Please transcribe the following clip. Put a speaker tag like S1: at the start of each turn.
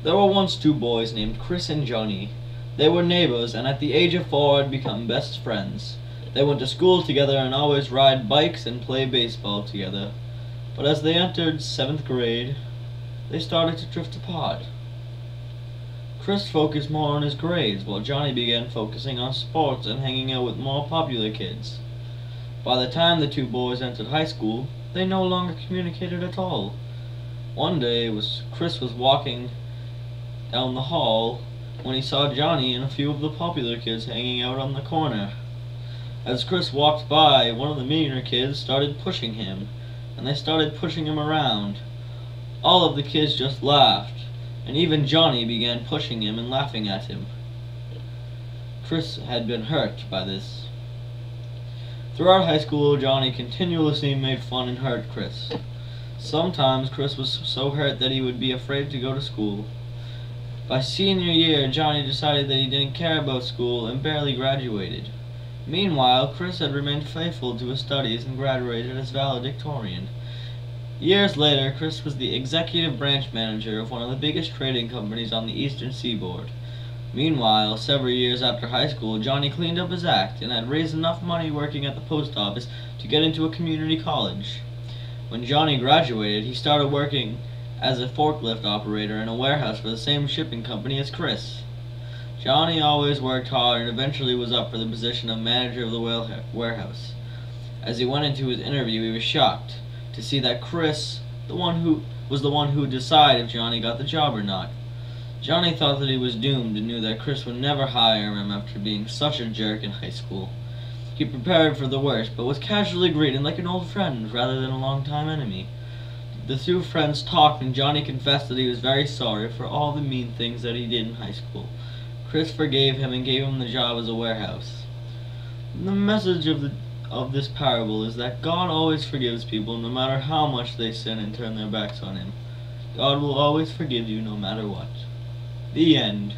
S1: There were once two boys named Chris and Johnny. They were neighbors, and at the age of 4 had become best friends. They went to school together and always ride bikes and play baseball together. But as they entered 7th grade, they started to drift apart. Chris focused more on his grades, while Johnny began focusing on sports and hanging out with more popular kids. By the time the two boys entered high school, they no longer communicated at all. One day, Chris was walking down the hall when he saw Johnny and a few of the popular kids hanging out on the corner. As Chris walked by, one of the meaner kids started pushing him, and they started pushing him around. All of the kids just laughed, and even Johnny began pushing him and laughing at him. Chris had been hurt by this. Throughout high school, Johnny continuously made fun and hurt Chris. Sometimes Chris was so hurt that he would be afraid to go to school. By senior year, Johnny decided that he didn't care about school and barely graduated. Meanwhile, Chris had remained faithful to his studies and graduated as valedictorian. Years later, Chris was the executive branch manager of one of the biggest trading companies on the eastern seaboard. Meanwhile, several years after high school, Johnny cleaned up his act and had raised enough money working at the post office to get into a community college. When Johnny graduated, he started working as a forklift operator in a warehouse for the same shipping company as Chris. Johnny always worked hard and eventually was up for the position of manager of the warehouse. As he went into his interview, he was shocked to see that Chris was the one who would decide if Johnny got the job or not. Johnny thought that he was doomed and knew that Chris would never hire him after being such a jerk in high school. He prepared for the worst, but was casually greeted like an old friend rather than a long-time enemy. The two friends talked, and Johnny confessed that he was very sorry for all the mean things that he did in high school. Chris forgave him and gave him the job as a warehouse. The message of this parable is that God always forgives people no matter how much they sin and turn their backs on Him. God will always forgive you no matter what. The end.